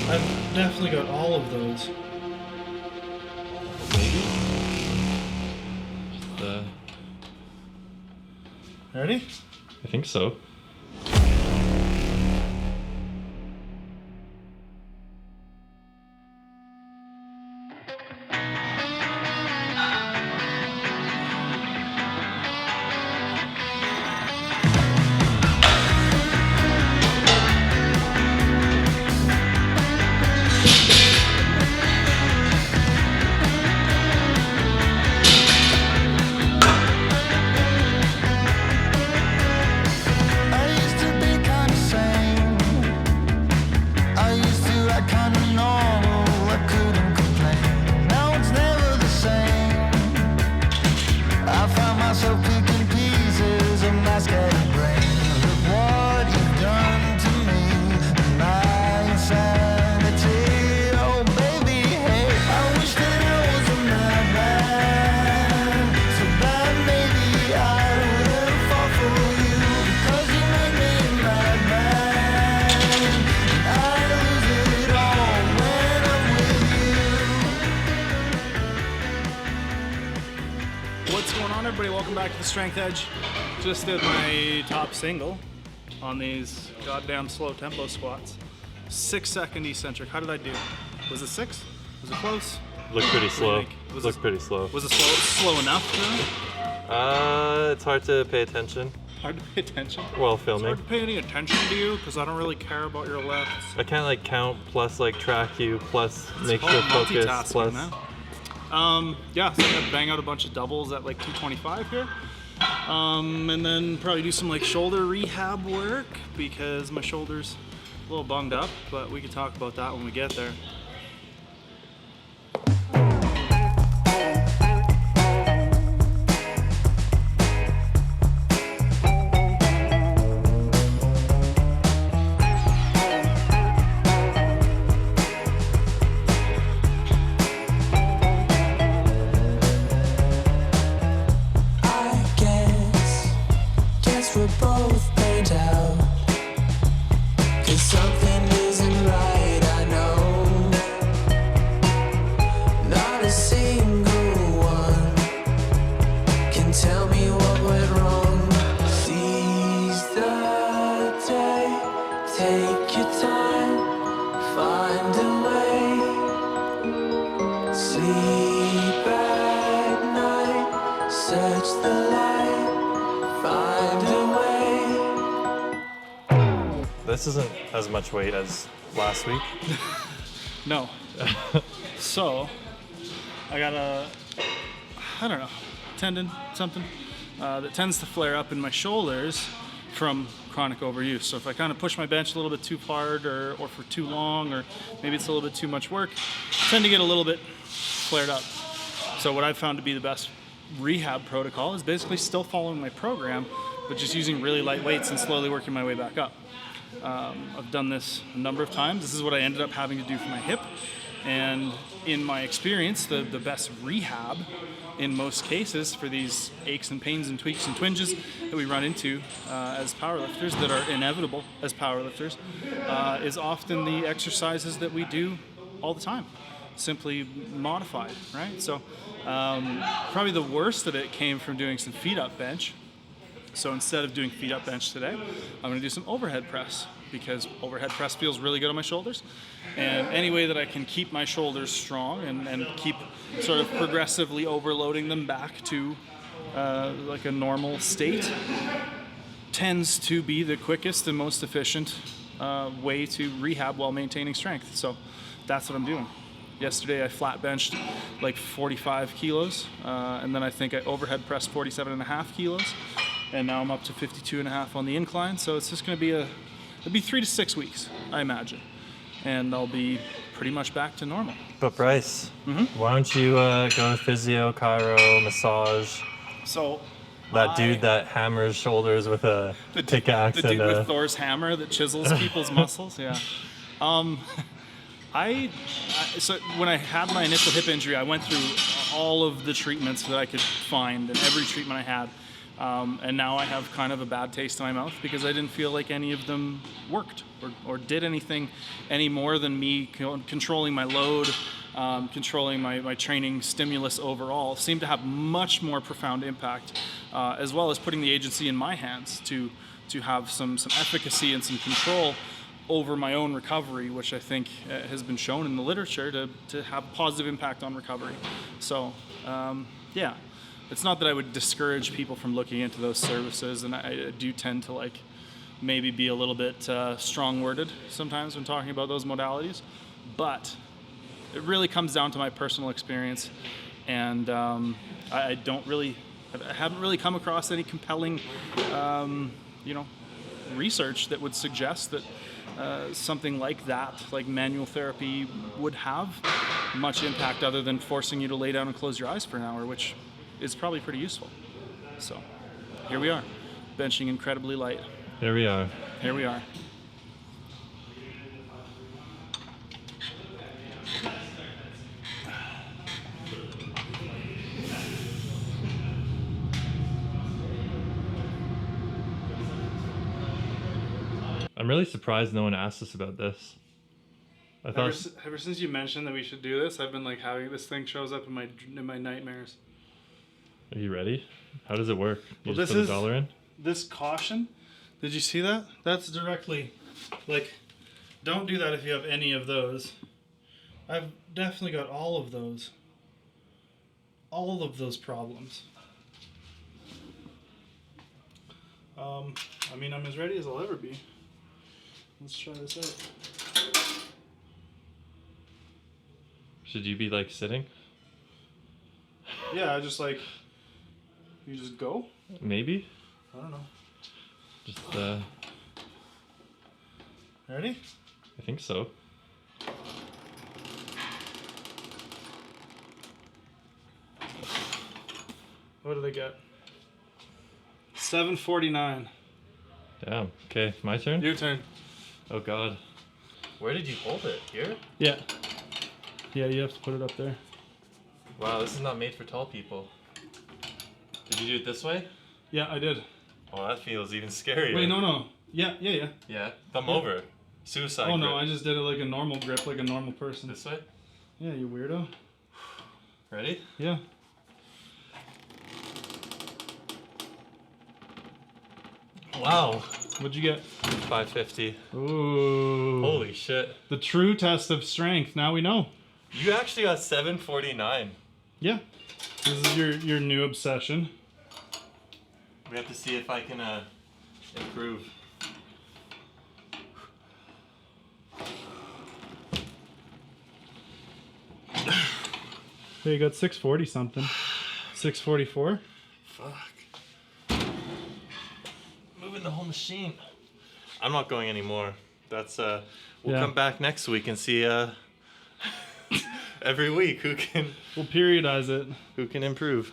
I've definitely got all of those. Maybe. Ready? I think so. Strength Edge. Just did my top single on these goddamn slow tempo squats. 6 second eccentric. How did I do? Was it 6? Was it close? Looked pretty slow. Looked pretty slow. Was it slow enough though? It's hard to pay attention. Hard to pay attention? While filming. It's hard to pay any attention to you because I don't really care about your lefts. I can't like count plus like track you plus It's make sure focus plus. Man. Yeah, so I'm gonna bang out a bunch of doubles at like 225 here. And then probably do some like shoulder rehab work because my shoulder's a little bunged up, but we can talk about that when we get there. We're both burned out, 'cause something isn't right, I know. Not a single one can tell me what went wrong. Seize the day, take your time, find a way. Sleep at night, search the light, find a way. This isn't as much weight as last week. No. So, I got I don't know, tendon, something, that tends to flare up in my shoulders from chronic overuse. So if I kind of push my bench a little bit too hard or for too long, or maybe it's a little bit too much work, I tend to get a little bit flared up. So what I've found to be the best rehab protocol is basically still following my program, but just using really light weights and slowly working my way back up. I've done this a number of times. This is what I ended up having to do for my hip. And in my experience, the best rehab in most cases for these aches and pains and tweaks and twinges that we run into as powerlifters, that are inevitable as powerlifters, is often the exercises that we do all the time, simply modified, right? So probably the worst of it came from doing some feet up bench. So instead of doing feet up bench today, I'm gonna do some overhead press, because overhead press feels really good on my shoulders. And any way that I can keep my shoulders strong and keep sort of progressively overloading them back to like a normal state tends to be the quickest and most efficient way to rehab while maintaining strength. So that's what I'm doing. Yesterday I flat benched like 45 kilos, and then I think I overhead pressed 47.5 kilos. And now I'm up to 52.5 on the incline. So it's just gonna be it'll be 3 to 6 weeks, I imagine. And I'll be pretty much back to normal. But Bryce, why don't you go to physio, chiro, massage? So that dude that hammers shoulders with a pickaxe. The dude with Thor's hammer that chisels people's muscles, yeah. So when I had my initial hip injury, I went through all of the treatments that I could find, and every treatment I had And now I have kind of a bad taste in my mouth because I didn't feel like any of them worked or did anything any more than me controlling my load, controlling my training stimulus overall. Seemed to have much more profound impact, as well as putting the agency in my hands to have some efficacy and some control over my own recovery, which I think has been shown in the literature to have positive impact on recovery. So, yeah. It's not that I would discourage people from looking into those services, and I do tend to like maybe be a little bit strong-worded sometimes when talking about those modalities, but it really comes down to my personal experience, and I haven't really come across any compelling, research that would suggest that something like that, like manual therapy, would have much impact other than forcing you to lay down and close your eyes for an hour, which is probably pretty useful. So here we are, benching incredibly light. Here we are. Here we are. I'm really surprised no one asked us about this. I thought Ever since you mentioned that we should do this, I've been like having this thing shows up in my nightmares. Are you ready? How does it work? You Well, just this put is- a dollar in? This caution, did you see that? That's directly, like, don't do that if you have any of those. I've definitely got all of those problems. I mean, I'm as ready as I'll ever be. Let's try this out. Should you be like sitting? Yeah, I just like, you just go? Maybe? I don't know. Just Ready? I think so. What did I get? 749. Damn. Okay, my turn? Your turn. Oh god. Where did you hold it? Here? Yeah. Yeah, you have to put it up there. Wow, this is not made for tall people. Did you do it this way? Yeah, I did. Oh, that feels even scarier. Wait, no. Yeah. Yeah, thumb over. Suicide Oh grip. no, I just did it like a normal grip, like a normal person. This way? Yeah, you weirdo. Ready? Yeah. Wow. What'd you get? 550. Ooh. Holy shit. The true test of strength. Now we know. You actually got 749. Yeah. This is your new obsession. We have to see if I can improve. Hey, you got 640 something. 644? Fuck. Moving the whole machine. I'm not going anymore. That's we'll Yeah. come back next week and see every week who can We'll periodize it. improve.